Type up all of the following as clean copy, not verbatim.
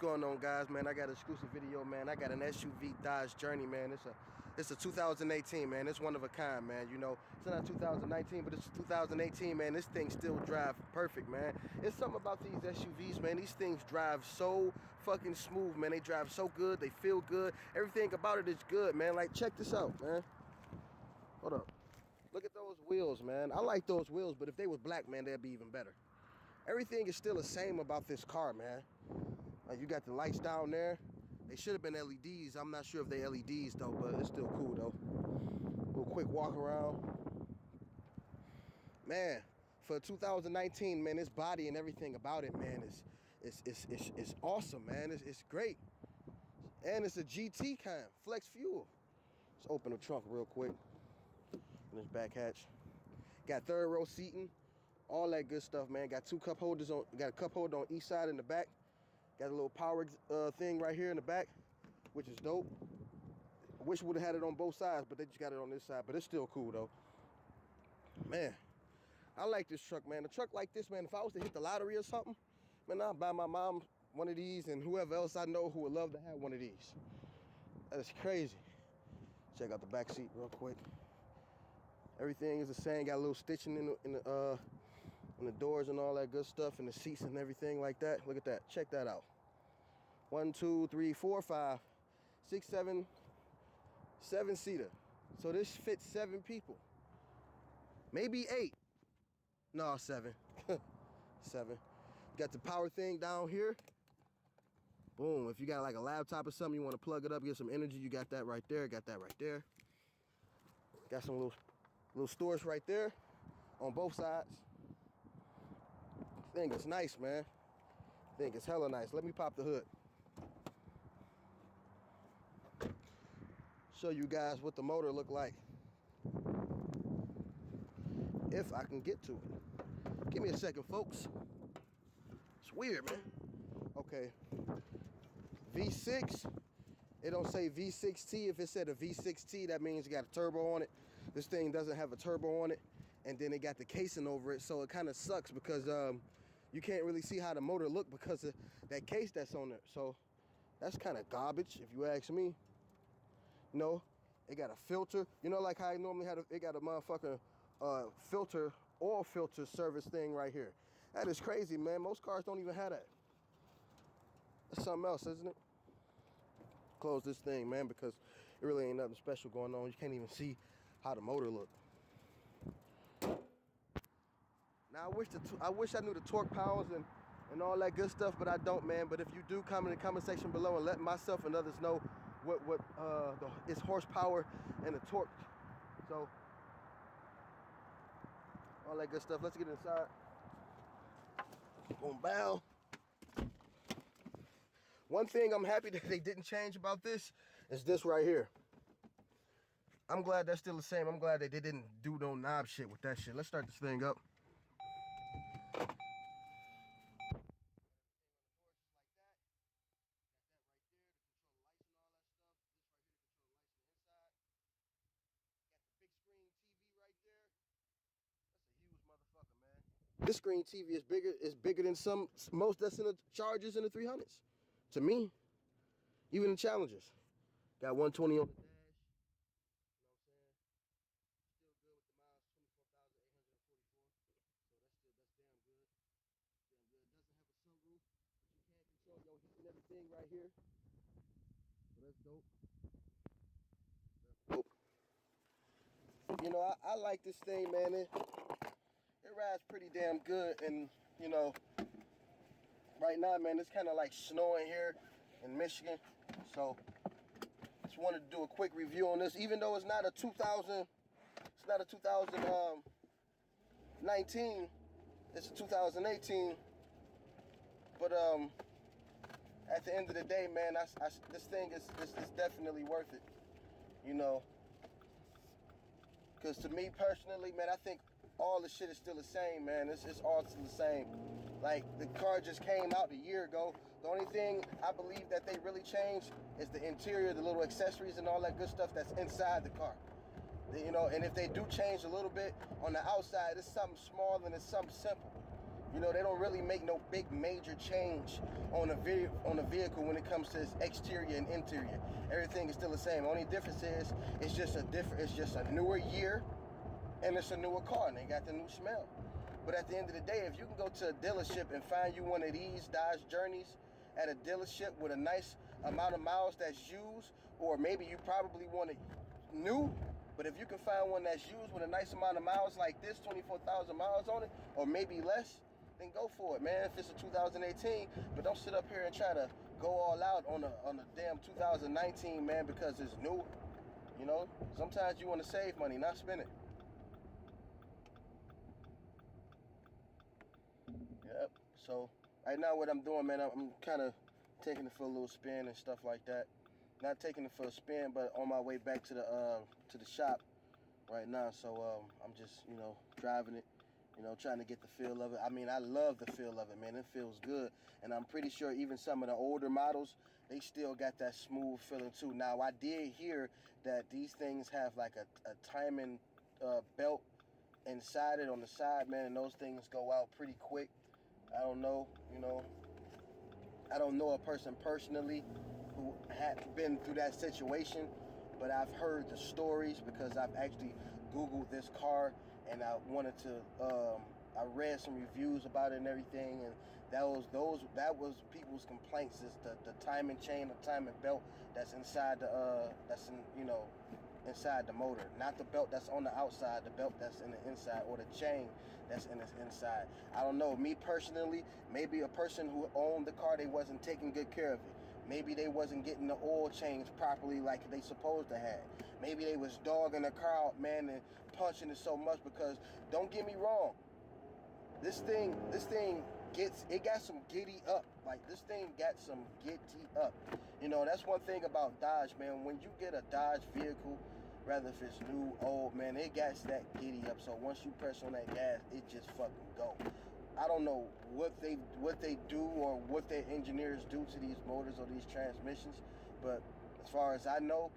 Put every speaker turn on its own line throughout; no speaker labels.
going on, guys, man? I got an exclusive video, man. I got an SUV Dodge Journey, man. It's a 2018, man. It's one of a kind, man. You know, it's not 2019, but it's 2018, man. This thing still drives perfect, man. It's something about these SUVs, man. These things drive so fucking smooth, man. They drive so good. They feel good. Everything about it is good, man. Like, check this out, man. Hold up. Look at those wheels, man. I like those wheels, but if they was black, man, they'd be even better. Everything is still the same about this car, man. You got the lights down there. They should have been LEDs. I'm not sure if they LEDs though, but it's still cool though. Little quick walk around. Man, for 2019, man, this body and everything about it, man, is awesome, man. It's great. And it's a GT kind, flex fuel. Let's open the trunk real quick. And this back hatch. Got third row seating. All that good stuff, man. Got two cup holders on. Got a cup holder on each side in the back. Got a little power thing right here in the back, which is dope. I wish we would have had it on both sides, but they just got it on this side. But it's still cool though. Man, I like this truck, man. A truck like this, man. If I was to hit the lottery or something, man, I'd buy my mom one of these and whoever else I know who would love to have one of these. That is crazy. Check out the back seat real quick. Everything is the same. Got a little stitching in the doors and all that good stuff, and the seats and everything like that. Look at that. Check that out. 1, 2, 3, 4, 5, 6, 7, 7-seater. So this fits 7 people. Maybe 8. No, 7. 7. You got the power thing down here. Boom. If you got like a laptop or something, you want to plug it up, get some energy, you got that right there. Got that right there. Got some little storage right there on both sides. I think it's nice, man. I think it's hella nice. Let me pop the hood. Show you guys what the motor look like. If I can get to it. Give me a second, folks. It's weird, man. Okay. V6. It don't say V6T. If it said a V6T, that means you got a turbo on it. This thing doesn't have a turbo on it. And then it got the casing over it. So it kind of sucks because you can't really see how the motor look because of that case that's on there. So that's kind of garbage if you ask me. You know, it got a filter. You know, like how I normally had it got a motherfucking filter, oil filter service thing right here. That is crazy, man. Most cars don't even have that. That's something else, isn't it? Close this thing, man, because it really ain't nothing special going on. You can't even see how the motor look. Now I wish I knew the torque powers and all that good stuff, but I don't, man. But if you do, comment in the comment section below and let myself and others know what its horsepower and the torque. So all that good stuff. Let's get inside. Boom, bow. One thing I'm happy that they didn't change about this is this right here. I'm glad that's still the same. I'm glad that they didn't do no knob shit with that shit. Let's start this thing up. Big screen TV right there. That's a huge motherfucker, man. This screen TV is bigger than most that's in the Chargers and the 300s. To me, even the Challengers. Got 120 on the dash. You know what I'm saying? Still good with the miles, 24,844. So that's damn good. Damn good. It doesn't have a sunroof, but you can control your heat and everything right here. So that's dope. That's dope. You know, I like this thing, man. It rides pretty damn good. And, you know, right now, man, it's kind of like snowing here in Michigan. So, just wanted to do a quick review on this. Even though it's not a 2019, it's a 2018. But, at the end of the day, man, this thing is definitely worth it. You know. Because to me personally, man, I think all the shit is still the same, man. It's all still the same. Like, the car just came out a year ago. The only thing I believe that they really changed is the interior, the little accessories and all that good stuff that's inside the car. You know, and if they do change a little bit on the outside, it's something small and it's something simple. You know, they don't really make no big major change on a vehicle when it comes to its exterior and interior. Everything is still the same. Only difference is it's just a newer year, and it's a newer car, and they got the new smell. But at the end of the day, if you can go to a dealership and find you one of these Dodge Journeys at a dealership with a nice amount of miles that's used, or maybe you probably want it new, but if you can find one that's used with a nice amount of miles like this, 24,000 miles on it, or maybe less, then go for it, man. If it's a 2018, but don't sit up here and try to go all out on a damn 2019, man, because it's new. You know, sometimes you want to save money, not spend it. Yep. So right now, what I'm doing, man, I'm kind of taking it for a little spin and stuff like that. Not taking it for a spin, but on my way back to the shop right now. So I'm just, you know, driving it, you know, trying to get the feel of it. I mean, I love the feel of it, man. It feels good. And I'm pretty sure even some of the older models, they still got that smooth feeling too. Now, I did hear that these things have like a timing belt inside it on the side, man, and those things go out pretty quick. I don't know, you know, I don't know a person personally who had been through that situation, but I've heard the stories because I've actually Googled this car, and I wanted to, I read some reviews about it and everything, and that was people's complaints, is the timing chain, the timing belt that's inside inside the motor, not the belt that's on the outside, the belt that's in the inside, or the chain that's in the inside. I don't know, me personally, maybe a person who owned the car, they wasn't taking good care of it. Maybe they wasn't getting the oil changed properly like they supposed to have. Maybe they was dogging the car out, man, and punching it so much, because don't get me wrong, this thing got some giddy up. Like, this thing got some giddy up. You know, that's one thing about Dodge, man. When you get a Dodge vehicle, rather if it's new, old, man, it got that giddy up. So once you press on that gas, it just fucking go. I don't know what they do or what their engineers do to these motors or these transmissions, but as far as I know,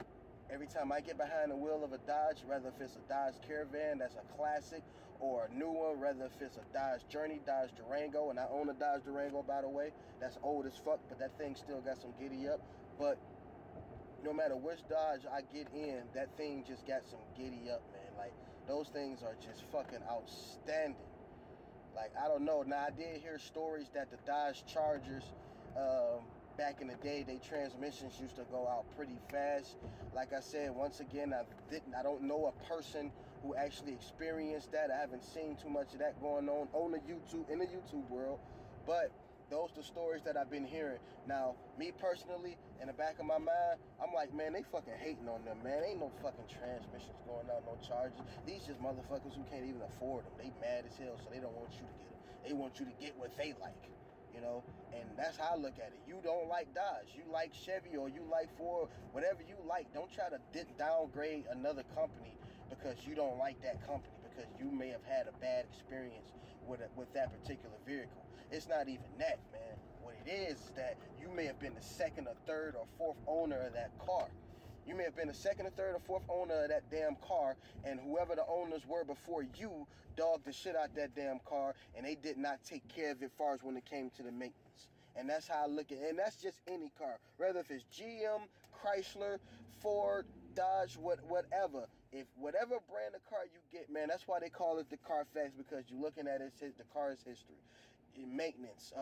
every time I get behind the wheel of a Dodge, whether if it's a Dodge Caravan that's a classic, or a new one, whether if it's a Dodge Journey, Dodge Durango, and I own a Dodge Durango, by the way, that's old as fuck, but that thing still got some giddy up. But no matter which Dodge I get in, that thing just got some giddy up, man. Like, those things are just fucking outstanding. Like, I don't know. Now, I did hear stories that the Dodge Chargers, back in the day, they transmissions used to go out pretty fast. Like I said, once again, I don't know a person who actually experienced that. I haven't seen too much of that going on the YouTube, in the YouTube world, but those are the stories that I've been hearing. Now, me personally, in the back of my mind, I'm like, man, they fucking hating on them, man. Ain't no fucking transmissions going out, no charges. These just motherfuckers who can't even afford them. They mad as hell, so they don't want you to get them. They want you to get what they like, you know? And that's how I look at it. You don't like Dodge. You like Chevy, or you like Ford, whatever you like. Don't try to downgrade another company because you don't like that company, because you may have had a bad experience with that particular vehicle. It's not even that, man. What it is that you may have been the second or third or fourth owner of that car. You may have been the second or third or fourth owner of that damn car, and whoever the owners were before you dogged the shit out that damn car, and they did not take care of it as far as when it came to the maintenance. And that's how I look at it. And that's just any car. Whether if it's GM, Chrysler, Ford, Dodge, whatever. If whatever brand of car you get, man, that's why they call it the Carfax, because you're looking at the car's history. Maintenance,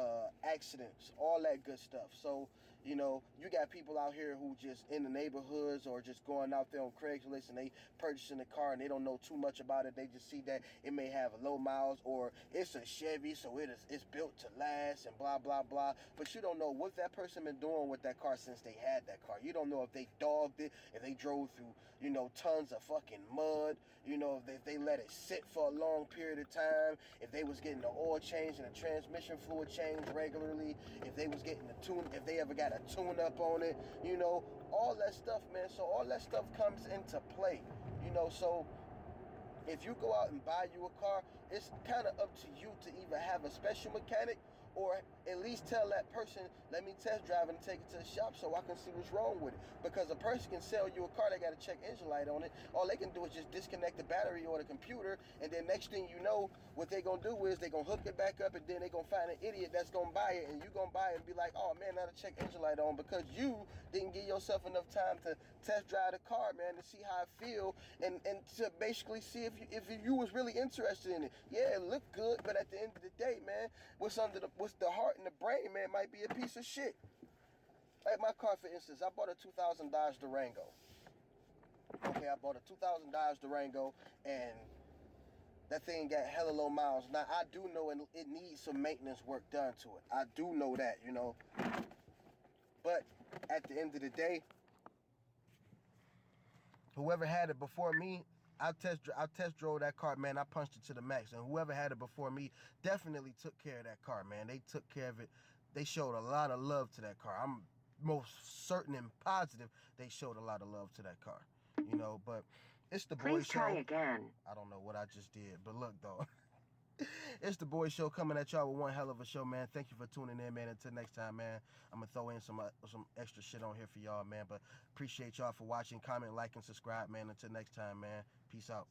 accidents, all that good stuff. So, you know, you got people out here who just in the neighborhoods or just going out there on Craigslist, and they purchasing a car and they don't know too much about it. They just see that it may have low miles, or it's a Chevy, so it's built to last, and blah, blah, blah. But you don't know what that person been doing with that car since they had that car. You don't know if they dogged it, if they drove through, you know, tons of fucking mud, you know, if they let it sit for a long period of time, if they was getting the oil change and the transmission fluid changed regularly, if they was getting if they ever got a tune-up on it, you know, all that stuff, man. So all that stuff comes into play, you know. So if you go out and buy you a car, it's kind of up to you to either have a special mechanic or at least tell that person, let me test drive and take it to the shop so I can see what's wrong with it. Because a person can sell you a car, they got to check engine light on it. All they can do is just disconnect the battery or the computer, and then next thing you know, what they gonna do is they gonna hook it back up, and then they gonna find an idiot that's gonna buy it, and you gonna buy it and be like, oh man, now to check engine light on, because you didn't give yourself enough time to test drive the car, man, to see how it feel, and to basically see if you was really interested in it. Yeah, it looked good, but at the end of the day, man, what's the heart and the brain, man, might be a piece of shit. Like my car, for instance, I bought a 2000 Dodge Durango. Okay, I bought a 2000 Dodge Durango, and that thing got hella low miles. Now, I do know it needs some maintenance work done to it. I do know that, you know. But at the end of the day, whoever had it before me, I test drove that car, man. I punched it to the max. And whoever had it before me definitely took care of that car, man. They took care of it. They showed a lot of love to that car. I'm most certain and positive they showed a lot of love to that car. You know, but it's the Boy Show.
Please try again.
I don't know what I just did, but look, though. It's the Boy Show coming at y'all with one hell of a show, man. Thank you for tuning in, man. Until next time, man, I'm going to throw in some extra shit on here for y'all, man. But appreciate y'all for watching. Comment, like, and subscribe, man. Until next time, man. Peace out.